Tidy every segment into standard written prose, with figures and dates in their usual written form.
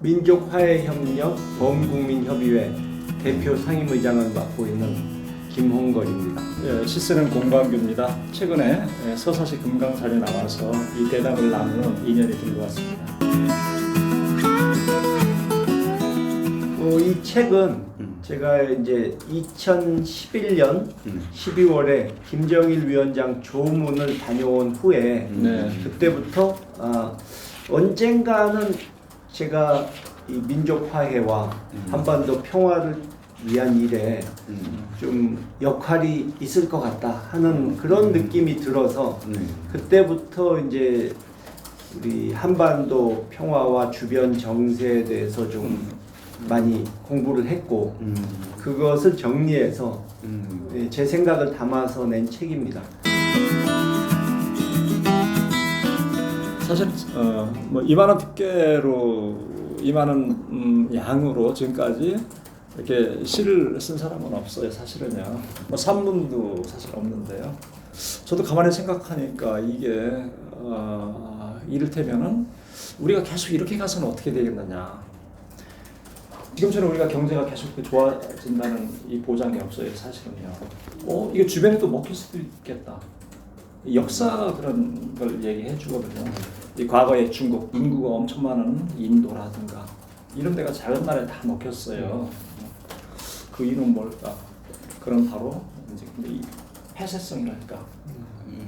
민족화해협력 범국민협의회 대표 상임의장을 맡고 있는 김홍걸입니다. 시쓰는 공광규입니다. 최근에 서사시 금강산에 나와서 이 대담을 나누는 인연이 된 것 같습니다. 이 책은 제가 이제 2011년 12월에 김정일 위원장 조문을 다녀온 후에 그때부터 언젠가는 제가 이 민족화해와 한반도 평화를 위한 일에 좀 역할이 있을 것 같다 하는 그런 느낌이 들어서 그때부터 이제 우리 한반도 평화와 주변 정세에 대해서 좀 많이 공부를 했고 그것을 정리해서 제 생각을 담아서 낸 책입니다. 사실 뭐 이만한 두께로 이만한 양으로 지금까지 이렇게 시를 쓴 사람은 없어요. 사실은요. 뭐 산문도 사실 없는데요. 저도 가만히 생각하니까 이게 이를테면은 우리가 계속 이렇게 가서는 어떻게 되겠느냐. 지금처럼 우리가 경제가 계속 좋아진다는 이 보장이 없어요. 사실은요. 이게 주변에 또 먹힐 수도 있겠다. 역사 그런 걸 얘기해 주거든요. 이 과거에 중국 인구가 엄청 많은 인도라든가 이런 데가 작은 나라에 다 먹혔어요. 그 이유는 뭘까? 그런 바로 이제 이 폐쇄성이랄까.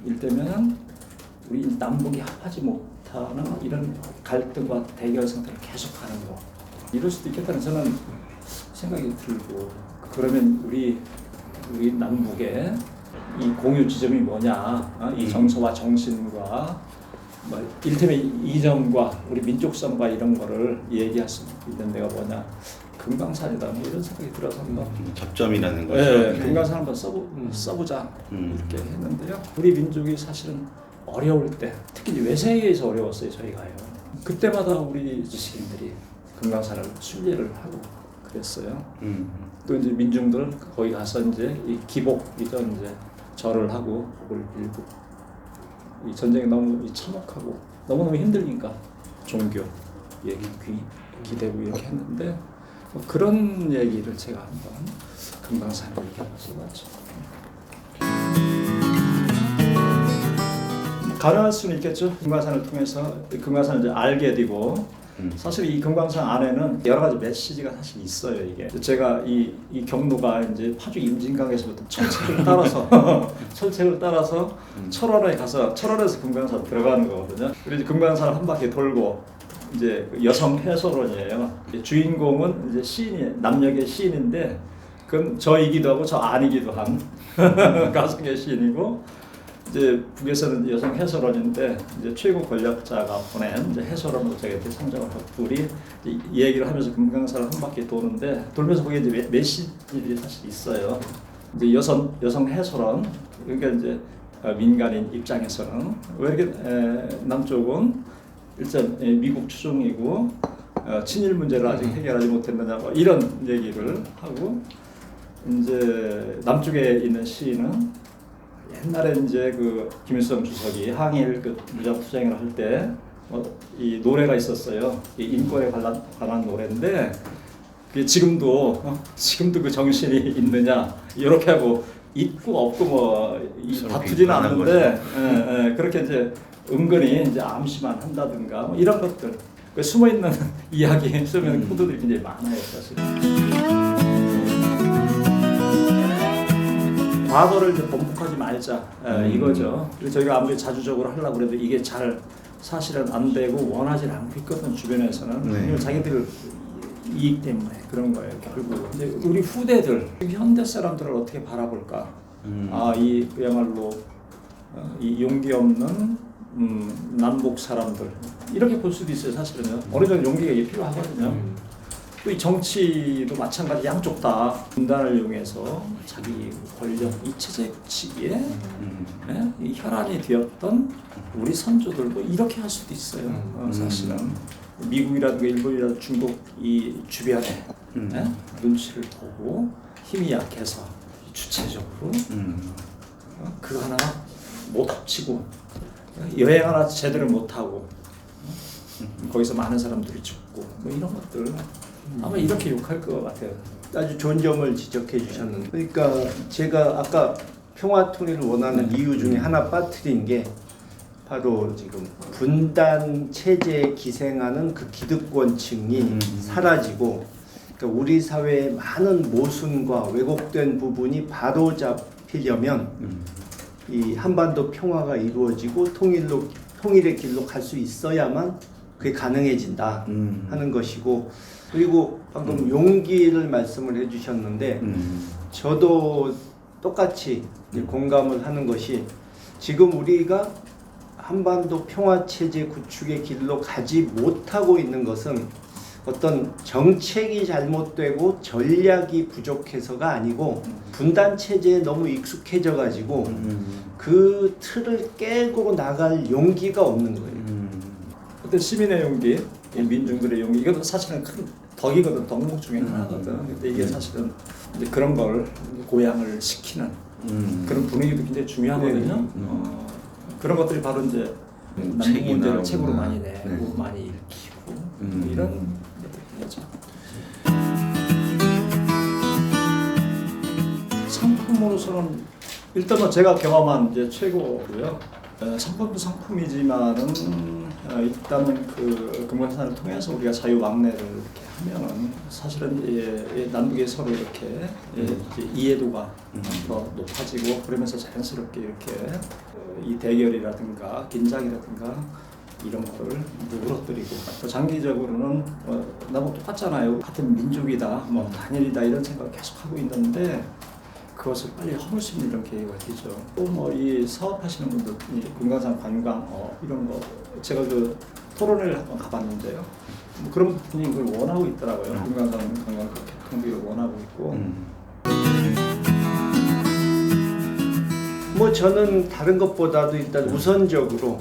일테면 우리 남북이 합하지 못하는 이런 갈등과 대결 상태를 계속하는 거. 이럴 수도 있겠다는 저는 생각이 들고 그러면 우리 남북의 이 공유 지점이 뭐냐? 이 정서와 정신과 뭐 이를테면 이점과 우리 민족성과 이런 거를 얘기할 수 있는 데가 뭐냐? 금강산이다. 뭐 이런 생각이 들어서 한번 접점이라는 거죠. 네, 금강산 한번 써보자 이렇게 했는데요. 우리 민족이 사실은 어려울 때, 특히 외세에 의해서 어려웠어요. 저희가요. 그때마다 우리 지식인들이 금강산을 순례를 하고 그랬어요. 또 이제 민중들은 거기 가서 이제 이 기복이죠. 이제 절을 하고 복을 빌고 이 전쟁이 너무 참혹하고 너무너무 힘들니까 종교 얘기 기대고 이렇게 했는데 뭐 그런 얘기를 제가 한번 금강산에 이렇게 써봤죠. 가능할 수는 있겠죠. 금강산을 통해서 금강산을 이제 알게 되고 사실 이 금강산 안에는 여러 가지 메시지가 사실 있어요. 이게 제가 이 경로가 이제 파주 임진강에서부터 철책을 따라서 철원에 가서 철원에서 금강산 들어가는 거거든요. 그래서 금강산을 한 바퀴 돌고 이제 여성 해설원이에요. 주인공은 이제 시인이 남녘의 시인인데 그건 저이기도 하고 저 아니기도 한 가성의 시인이고. 이제 북에서는 여성 해설원인데 이제 최고 권력자가 보낸 이제 해설원으로 제가 이렇게 선정을 하고 둘이 얘기를 하면서 금강산을 한 바퀴 도는데 돌면서 거기에 이제 메시지들이 사실 있어요. 이제 여성 해설원 그러니까 이제 민간인 입장에서는 왜 이렇게 남쪽은 일단 미국 추종이고 친일 문제를 아직 해결하지 못했느냐 뭐 이런 얘기를 하고 이제 남쪽에 있는 시인은 옛날에 이제 그 김일성 주석이 항일 그 무장투쟁을 할 때 이 노래가 있었어요. 이 인권에 관한 노래인데 그게 지금도 그 정신이 있느냐 이렇게 하고 있고 없고 뭐 다투지는 않는데 그렇게 이제 은근히 이제 암시만 한다든가 뭐 이런 것들 숨어 있는 이야기 쓰면 코드들이 굉장히 많아요, 사실. 과거를 이제 번복하지 말자 이거죠. 그래서 저희가 아무리 자주적으로 하려고 해도 이게 잘 사실은 안 되고 원하지 않고 있거든 주변에서는 자기들 이익 때문에 그런 거예요. 결국 이제 우리 후대들 현대 사람들을 어떻게 바라볼까? 이 그야말로 이 용기 없는 남북 사람들 이렇게 볼 수도 있어요. 사실은요. 어느 정도 용기가 필요하거든요. 또 이 정치도 마찬가지 양쪽 다 분단을 이용해서 자기 권력 이체제 붙이기에 이 혈안이 되었던 우리 선조들도 이렇게 할 수도 있어요. 사실은 미국이라든가 일본이라든가 중국 이 주변에 눈치를 보고 힘이 약해서 주체적으로 그거 하나 못 합치고 여행 하나 제대로 못 하고 거기서 많은 사람들이 죽고 뭐 이런 것들 아마 이렇게 욕할 것 같아요. 아주 좋은 점을 지적해 주셨는데, 그러니까 제가 아까 평화 통일을 원하는 이유 중에 하나 빠뜨린 게 바로 지금 분단 체제에 기생하는 그 기득권층이 사라지고, 그러니까 우리 사회의 많은 모순과 왜곡된 부분이 바로 잡히려면 이 한반도 평화가 이루어지고 통일의 길로 갈 수 있어야만 그게 가능해진다 하는 것이고, 그리고 방금 용기를 말씀을 해주셨는데 저도 똑같이 공감을 하는 것이, 지금 우리가 한반도 평화체제 구축의 길로 가지 못하고 있는 것은 어떤 정책이 잘못되고 전략이 부족해서가 아니고 분단체제에 너무 익숙해져 가지고 그 틀을 깨고 나갈 용기가 없는 거예요. 어떤 시민의 용기, 이 민중들의 용기, 이것도 사실은 큰 덕이거든, 덕목 중에 하나거든. 근데 이게 사실은 이제 그런 걸 고양을 시키는 그런 분위기도 굉장히 중요하거든요. 그런 것들이 바로 이제 남북 문제를 책으로 많이 내고 많이 읽히고 뭐 이런 것들이죠. 상품으로서는 일단은 제가 경험한 이제 최고고요. 상품도 상품이지만은 일단은 그 금강산을 통해서 우리가 자유왕래를 이렇게 하면은 사실은 남북이 서로 이렇게 이제 이해도가 더 높아지고, 그러면서 자연스럽게 이렇게 이 대결이라든가 긴장이라든가 이런 거를 누그러뜨리고, 또 장기적으로는 나하고 똑같잖아요. 같은 민족이다, 뭐 단일이다 이런 생각을 계속 하고 있는데 그것을 빨리 허물 수 있는 이런 계기가 되죠. 또 뭐 이 사업하시는 분들, 이 금강산 관광 이런 거 제가 그 토론회를 한번 가봤는데요. 뭐 그런 분이 그걸 원하고 있더라고요. 금강산 관광 교통비를 원하고 있고. 뭐 저는 다른 것보다도 일단 우선적으로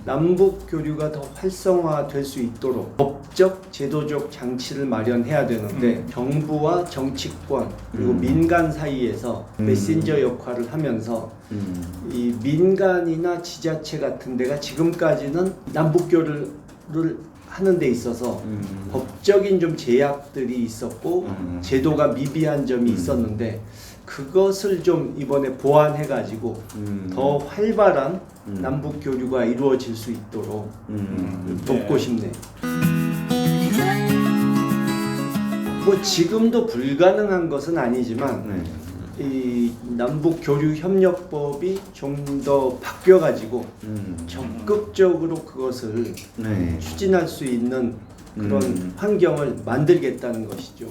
남북 교류가 더 활성화될 수 있도록 법적, 제도적 장치를 마련해야 되는데 정부와 정치권 그리고 민간 사이에서 메신저 역할을 하면서 이 민간이나 지자체 같은 데가 지금까지는 남북 교류를 하는 데 있어서 법적인 좀 제약들이 있었고 제도가 미비한 점이 있었는데, 그것을 좀 이번에 보완해가지고 더 활발한 남북 교류가 이루어질 수 있도록 돕고 싶네요. 뭐 지금도 불가능한 것은 아니지만 이 남북 교류 협력법이 좀 더 바뀌어가지고 적극적으로 그것을 추진할 수 있는 그런 환경을 만들겠다는 것이죠.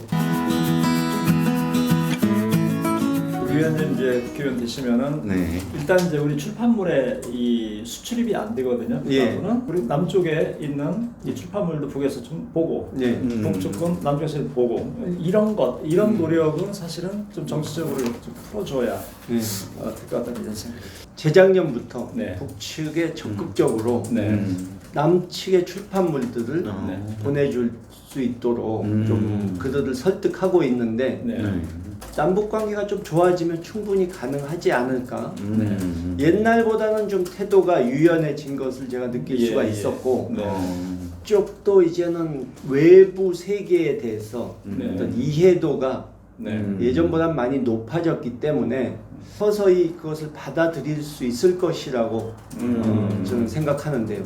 위원님 이제 국회의원 되시면은 일단 이제 우리 출판물에 이 수출입이 안 되거든요. 그거는 우리 남쪽에 있는 이 출판물도 북에서 좀 보고, 동쪽은 남쪽에서 보고, 이런 이런 노력은 사실은 좀 정치적으로 좀 풀어줘야 될 것 같다는 이런 생각이. 재작년부터 북측에 적극적으로 남측의 출판물들을 보내줄 수 있도록 좀 그들을 설득하고 있는데, 남북 관계가 좀 좋아지면 충분히 가능하지 않을까. 옛날보다는 좀 태도가 유연해진 것을 제가 느낄 수가 있었고, 쪽도 이제는 외부 세계에 대해서 어떤 이해도가 예전보다 많이 높아졌기 때문에 서서히 그것을 받아들일 수 있을 것이라고 저는 생각하는데요.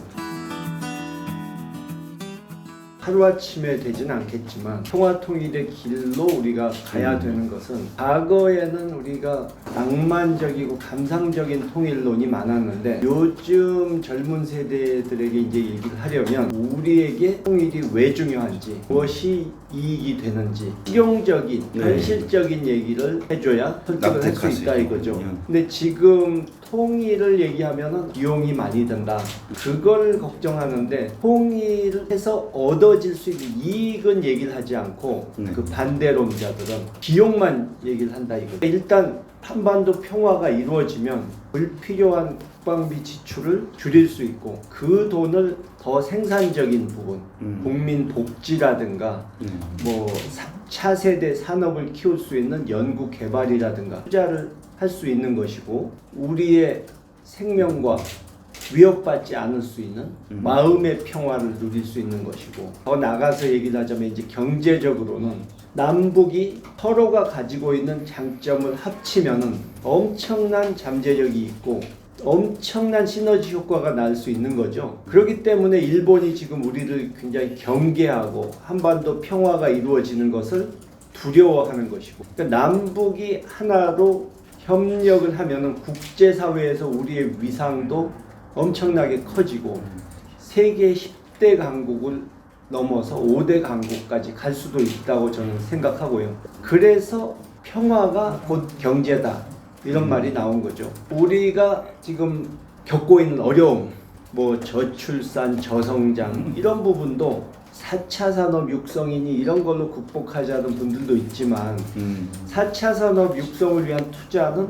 하루아침에 되지는 않겠지만 평화통일의 길로 우리가 가야 되는 것은, 과거에는 우리가 낭만적이고 감상적인 통일론이 많았는데 요즘 젊은 세대들에게 이제 얘기를 하려면 우리에게 통일이 왜 중요한지, 무엇이 이익이 되는지 실용적인 현실적인 얘기를 해줘야 설득을 할 수 있다 이거죠. 근데 지금 통일을 얘기하면은 비용이 많이 든다, 그걸 걱정하는데, 통일을 해서 얻어질 수 있는 이익은 얘기를 하지 않고 그 반대론자들은 비용만 얘기를 한다 이거죠. 일단 한반도 평화가 이루어지면 불필요한 국방비 지출을 줄일 수 있고, 그 돈을 더 생산적인 부분, 국민 복지라든가 뭐 차세대 산업을 키울 수 있는 연구 개발이라든가 투자를 할 수 있는 것이고, 우리의 생명과 위협받지 않을 수 있는 마음의 평화를 누릴 수 있는 것이고, 더 나가서 얘기를 하자면 이제 경제적으로는 남북이 서로가 가지고 있는 장점을 합치면은 엄청난 잠재력이 있고 엄청난 시너지 효과가 날 수 있는 거죠. 그렇기 때문에 일본이 지금 우리를 굉장히 경계하고 한반도 평화가 이루어지는 것을 두려워하는 것이고, 그러니까 남북이 하나로 협력을 하면은 국제사회에서 우리의 위상도 엄청나게 커지고 세계 10대 강국을 넘어서 5대 강국까지 갈 수도 있다고 저는 생각하고요. 그래서 평화가 곧 경제다, 이런 말이 나온 거죠. 우리가 지금 겪고 있는 어려움, 뭐 저출산, 저성장 이런 부분도 4차 산업 육성이니 이런 걸로 극복하자는 분들도 있지만 4차 산업 육성을 위한 투자는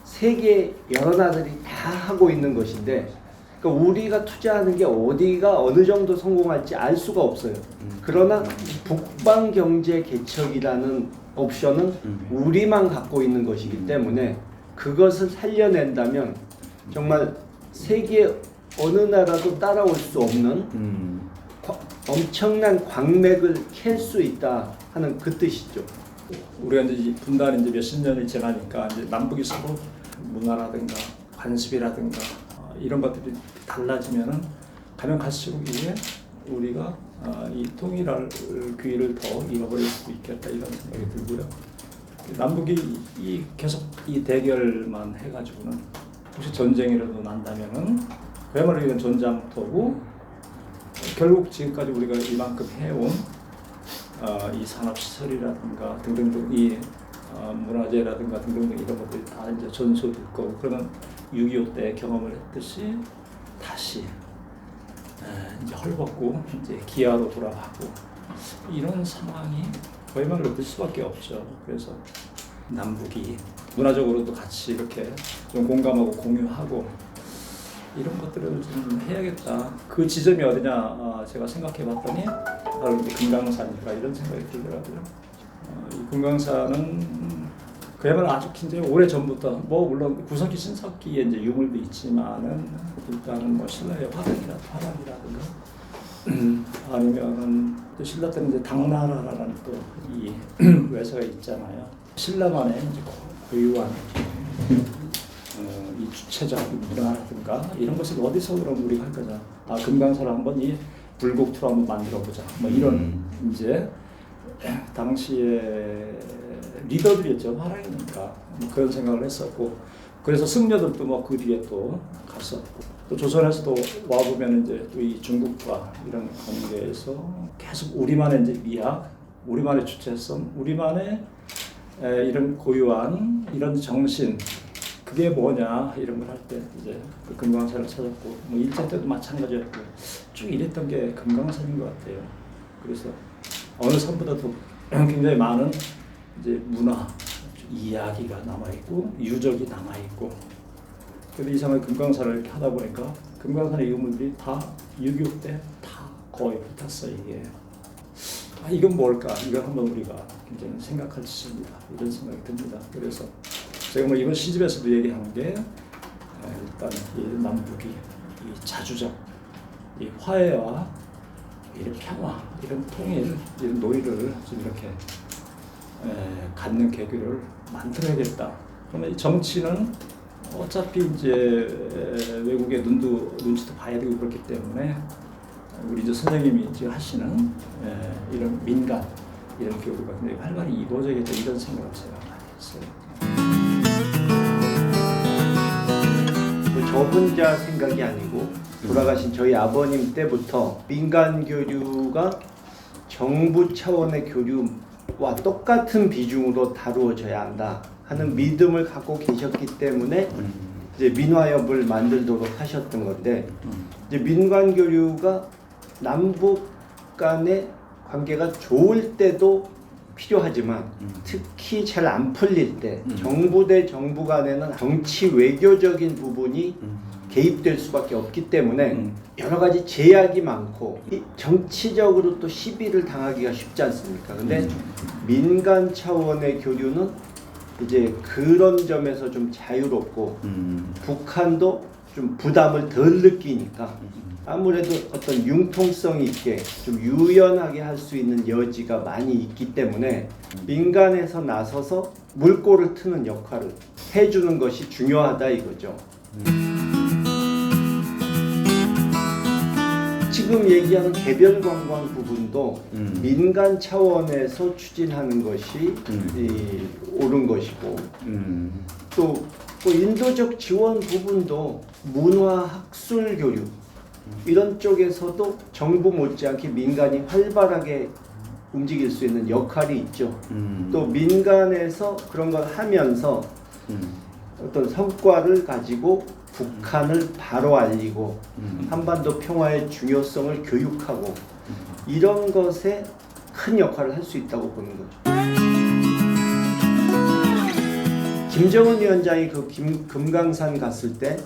세계 여러 나라들이 다 하고 있는 것인데, 그러니까 우리가 투자하는 게 어디가 어느 정도 성공할지 알 수가 없어요. 그러나 북방 경제 개척이라는 옵션은 우리만 갖고 있는 것이기 때문에 그것을 살려낸다면 정말 세계 어느 나라도 따라올 수 없는 엄청난 광맥을 캘 수 있다 하는 그 뜻이죠. 우리가 이제 분단이 이제 몇십 년이 지나니까 이제 남북이 서로 문화라든가 관습이라든가 이런 것들이 달라지면은 가면 갈수록 이게 우리가 이 통일할 기회를 더 잃어버릴 수도 있겠다, 이런 생각이 들고요. 남북이 계속 이 대결만 해가지고는 혹시 전쟁이라도 난다면은 그야말로 이건 전장터고, 결국 지금까지 우리가 이만큼 해온 이 산업시설이라든가 등등등, 이 문화재라든가 등등등 이런 것들이 다 이제 전소될 거고, 그러면 6.25 때 경험을 했듯이 다시 이제 헐벗고 이제 기아로 돌아가고, 이런 상황이 거의말로 될 수밖에 없죠. 그래서 남북이 문화적으로도 같이 이렇게 좀 공감하고 공유하고 이런 것들을 좀 해야겠다. 그 지점이 어디냐 제가 생각해봤더니 바로 이제 금강산이니까 이런 생각이 들더라고요. 이 금강산은 그야말로 아주 굉장히 오래 전부터, 뭐 물론 구석기 신석기에 이제 유물도 있지만은 일단은 뭐 신라의 화랑이라든가 아니면은 또 신라 때는 이제 당나라라는 또 이 외사가 있잖아요. 신라만의 이제 고유한 이 주체적 문화라든가 이런 것을 어디서 그럼 우리가 할 거냐? 금강산을 한번 이 불국토로 한번 만들어 보자. 뭐 이런 이제 당시에 리더들이었죠. 화랑이니까 뭐 그런 생각을 했었고, 그래서 승려들도 뭐 그 뒤에 또 갔었고, 또 조선에서도 와 보면 이제 또 이 중국과 이런 관계에서 계속 우리만의 이제 미학, 우리만의 주체성, 우리만의 이런 고유한 이런 정신, 그게 뭐냐 이런 걸 할 때 이제 그 금강산을 찾았고, 뭐 일제 때도 마찬가지였고 쭉 이랬던 게 금강산인 것 같아요. 그래서 어느 산보다도 굉장히 많은 이제 문화, 이야기가 남아 있고 유적이 남아 있고, 근데 이상하게 금강산을 이렇게 하다 보니까 금강산의 유물들이 다 6.25 때 다 거의 붙었어요. 이게 이건 뭘까? 이걸 한번 우리가 굉장히 생각할 지점이다, 이런 생각이 듭니다. 그래서 제가 뭐 이번 시집에서도 얘기한 게 일단 이 남북이 이 자주적 이 화해와 이런 평화, 이런 통일, 이런 논의를 좀 이렇게 갖는 계기를 만들어야겠다. 그러면 정치는 어차피 이제 외국의 눈치도 봐야 되고 그렇기 때문에 우리 이제 선생님이 지금 하시는 이런 민간 이런 교류가 굉장히 활발히 이루어져야겠다, 이런 생각을 제가 많이 했어요. 저 혼자 생각이 아니고 돌아가신 저희 아버님 때부터 민간 교류가 정부 차원의 교류와 똑같은 비중으로 다루어져야 한다 하는 믿음을 갖고 계셨기 때문에 이제 민화협을 만들도록 하셨던 건데, 이제 민간 교류가 남북 간의 관계가 좋을 때도 필요하지만 특히 잘 안 풀릴 때 정부 대 정부 간에는 정치 외교적인 부분이 개입될 수밖에 없기 때문에 여러 가지 제약이 많고 정치적으로 또 시비를 당하기가 쉽지 않습니까? 근데 민간 차원의 교류는 이제 그런 점에서 좀 자유롭고 북한도 좀 부담을 덜 느끼니까 아무래도 어떤 융통성 있게 좀 유연하게 할 수 있는 여지가 많이 있기 때문에 민간에서 나서서 물꼬를 트는 역할을 해주는 것이 중요하다 이거죠. 지금 얘기하는 개별 관광 부분도 민간 차원에서 추진하는 것이 옳은 것이고 또 인도적 지원 부분도 문화 학술 교육 이런 쪽에서도 정부 못지않게 민간이 활발하게 움직일 수 있는 역할이 있죠. 또 민간에서 그런 걸 하면서 어떤 성과를 가지고 북한을 바로 알리고 한반도 평화의 중요성을 교육하고 이런 것에 큰 역할을 할 수 있다고 보는 거죠. 김정은 위원장이 그 금강산 갔을 때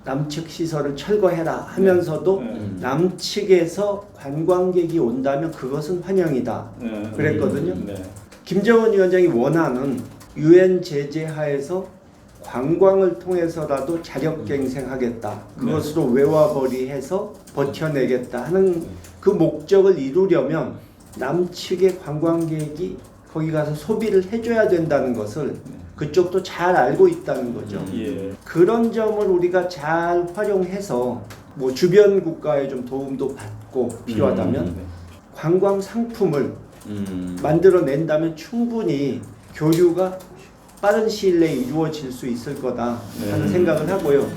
남측 시설을 철거해라 하면서도 남측에서 관광객이 온다면 그것은 환영이다 그랬거든요. 김정은 위원장이 원하는 유엔 제재 하에서 관광을 통해서라도 자력갱생하겠다. 그것으로 외화벌이해서 버텨내겠다 하는 그 목적을 이루려면 남측의 관광객이 거기 가서 소비를 해줘야 된다는 것을 그쪽도 잘 알고 있다는 거죠. 그런 점을 우리가 잘 활용해서 뭐 주변 국가의 좀 도움도 받고 필요하다면 관광 상품을 만들어낸다면 충분히 교류가 빠른 시일 내에 이루어질 수 있을 거다 하는 생각을 하고요.